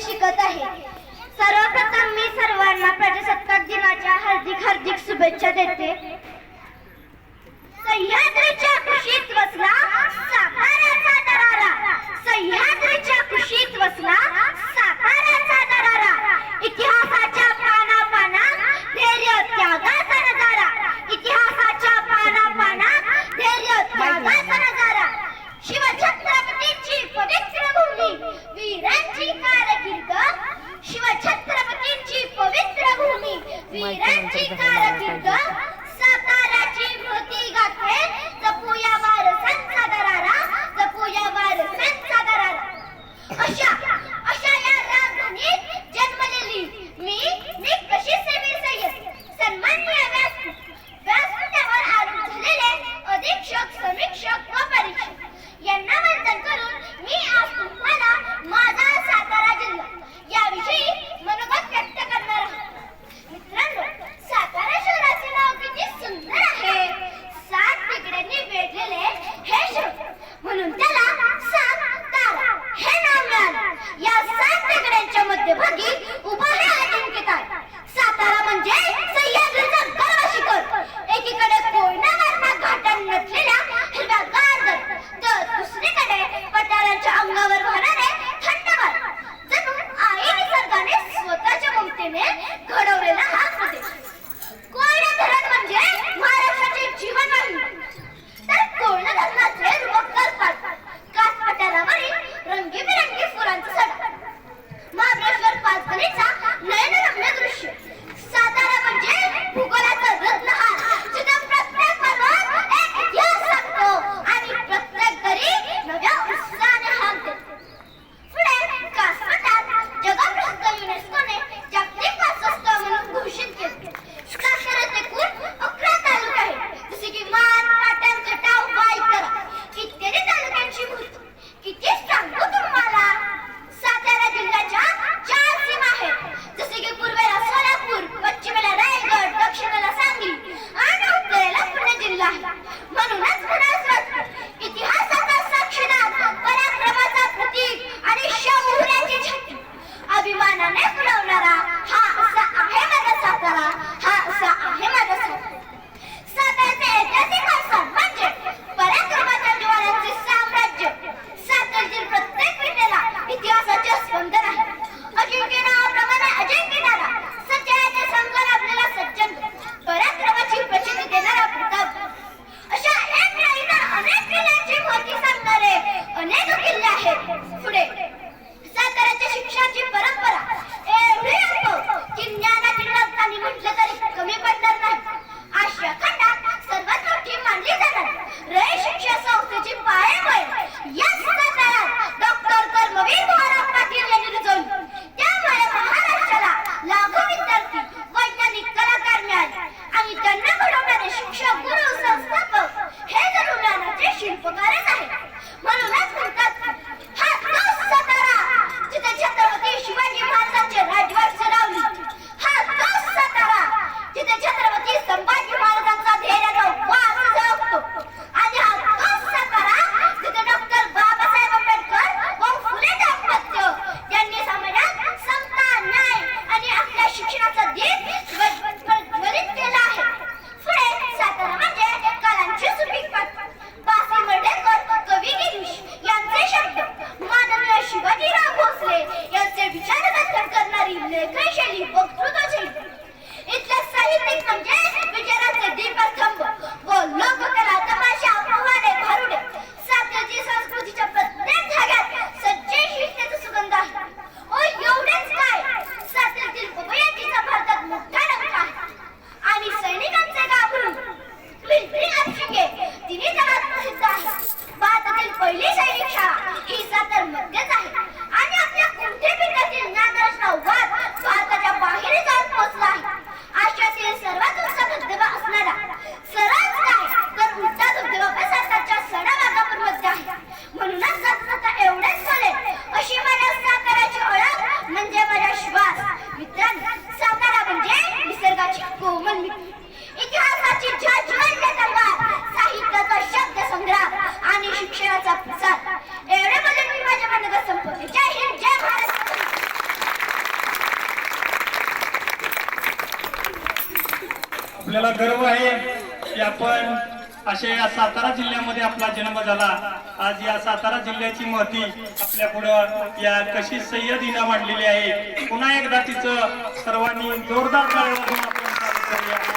शिकत आहे. सर्वप्रथम मी सर्वांना प्रजासत्ताक दिनाच्या हार्दिक हार्दिक शुभेच्छा देते. सह्याद्रीच्या कुशीत बसला साताऱ्याचा दरारा, सह्याद्रीच्या कुशीत बसला साताऱ्याचा दरारा. इतिहासाच्या पानापानात धैर्य त्यागाचा नजारा, इतिहासाच्या पानापानात धैर्य त्यागाचा नजारा. शिवछत्रपतींची पवित्र भूमी, वीरांची कारकीर्द, शिवछत्रपतींची पवित्र भूमी, वीरांची कारकीर्द. साताऱ्याची मूर्ती गाते, जपूया वारसांचा दरारा, जपूया वारसांचा दरारा. अशा या राजधानीत जन्मलेली मी कशी सेवी सय्यद, सन्माननीय व्यासपीठावर आरूढ झालेले अधीक्षक, समीक्षक व परीक्षक यांना वंदन करून मी आज तुम्हाला माझा सातारा जिल्हा याविषयी मनोगत व्यक्त करणार आहे. मित्रांनो, सातारा शहराचे नाव किती सुंदर आहे. 7 टेकड्यांनी वेढलेले हे शहर, म्हणून त्याला सातारा हे नाव मिळाले. या 7 टेकड्यांच्या मध्यभागी उभा हे अजिंक्यता. सातारा म्हणजे सह्याद्रीचा गर्व शिखर. एकीकडे कोयना वारणा घाटांनी नटलेल्या हिरव्यागार दऱ्या, तर दुसरीकडे पठारांच्या अंगावर वाहणारे थंड वारे. जणू आई निसर्गाने स्वतःच्या ममतेने घडवलेला हा प्रदेश. कोयना धरण म्हणजे महाराष्ट्राची जीवनवाहिनी. तर कोयना धरणाचे रुबकदार पाट, कास पठारावरील रंगीबेरंगी फुलांचा सडा, महाबळेश्वर पाचगणीचा नयनरम्य दृश्य. सातारा म्हणजे भूगोलाचा रत्नहार, जिथं प्रत्येक पर्वत एक इतिहास सांगतो आणि प्रत्येक दरी नव्या उत्साहाने हाक देतो. पुढे कासपठार जगप्रसिद्ध युनेस्कोने जागतिक वारसा म्हणून घोषित केले. साताऱ्यात एकूण 11 तालुके आहेत, जसे की मान, पाटण, खटाव, वाईकर इत्यादी तालुक्यांची मूर्ती. किती सांगू तुम्हाला. सातारा जिल्ह्याच्या 4 सीमा आहेत, जसे की पूर्वेला सोलापूर, पश्चिमेला रायगड, दक्षिणेला सांगली आणि उत्तरेला पुणे जिल्हा आहे. म्हणूनच पुण्यात इतिहासाचा साक्षीदार, पराक्रमाचा प्रतीक आणि शौर्याची छाती अभिमानाने फुलवणारा हा असा आहे माझा सातारा, हा असा आहे माझा सातारा. साताऱ्याचे ऐतिहासिक वारसा म्हणजे पराक्रमाच्या ज्वालांचे साम्राज्य. साताऱ्यातील प्रत्येक विटेला इतिहासाचे स्पंदन आहे. अजिंक्य नावाप्रमाणे अजिंक्य नारा, सत्याचे संग लाभलेला सज्जन, पराक्रमाची प्रचिती देणारा प्रताप. अशा एक नाही तर अनेक किल्ल्यांची माहिती सांगणारे अनेक किल्ले आहेत. पुढे साताऱ्याच्या शिक्षणाची परंपरा एवढी अनुभव की ज्ञानाची राजधानी म्हटलं तरी कमी पडणार नाही. आशिया खंडात सर्वात मोठी मानली जाणारी रयत शिक्षण संस्थेची पायंमुळे या साताऱ्यात डॉक्टर कर्मवीर भाऊराव पाटील यांनी रुजवली. त्यामुळे महाराष्ट्राला लाखो विद्यार्थी, वैज्ञानिक, कलाकार मिळाले आणि त्यांना घडवणारे शिक्षक, गुरु, संस्थापक हे जणू ज्ञानाचे शिल्पकारच आहेत. म्हणूनच म्हणतात हा तोच सातारा जिथे छत्रपती शिवाजी महाराजांचे राजवट रावली. हा तोच सातारा जिथे छत्रपती संभाजी महाराजांचा धैर्याचा वास जगतो. आणि हा तोच सातारा जिथे डॉक्टर बाबासाहेब आंबेडकर व फुले दाम्पत्य यांनी समाजात समता, न्याय आणि आपल्या शिक्षणाचा दीप प्रज्वलित केला आहे. पुढे सातारा म्हणजे कलांची सुपीक. बासी मर्ढेकर, कवी गिरीश यांचे शब्द, माननीय शिवाजीराव भोसले यांचे विचारमंथन करणारी लेखनशैली, वक्तृत्वशैली. इथले साहित्यिक म्हणजे विचाराचे दीपस्तंभ व लोककला, तमाशा, पोवाडे, भारुडे. साताऱ्याची संस्कृतीच्या प्रत्येक धाग्यात सज्जनशीलतेचा सुगंध आहे. ओ एवढेच काय, साताऱ्यातील उभयतीचा भारतात मोठा डंका आहे. आणि सैनिकांचे गाभरून पिंपरी आपशिंगे तिन्ही जगात प्रसिद्ध आहे. भारतातील पहिली सैनिक शाळा ही सातारमध्येच आहे. आणि आपल्या कुंठे पिंडातील ज्ञानरचना वाद भारताच्या बाहेर आपल्याला गर्व आहे की आपण असे या सातारा जिल्ह्यामध्ये आपला जन्म झाला। आज या सातारा जिल्ह्याची महती आपल्या पुढं या कशी सय्यद हिनं मांडलेली आहे। पुन्हा एकदा तिचं सर्वांनी जोरदार टाळ्या वाजवून आपण स्वागत करूया।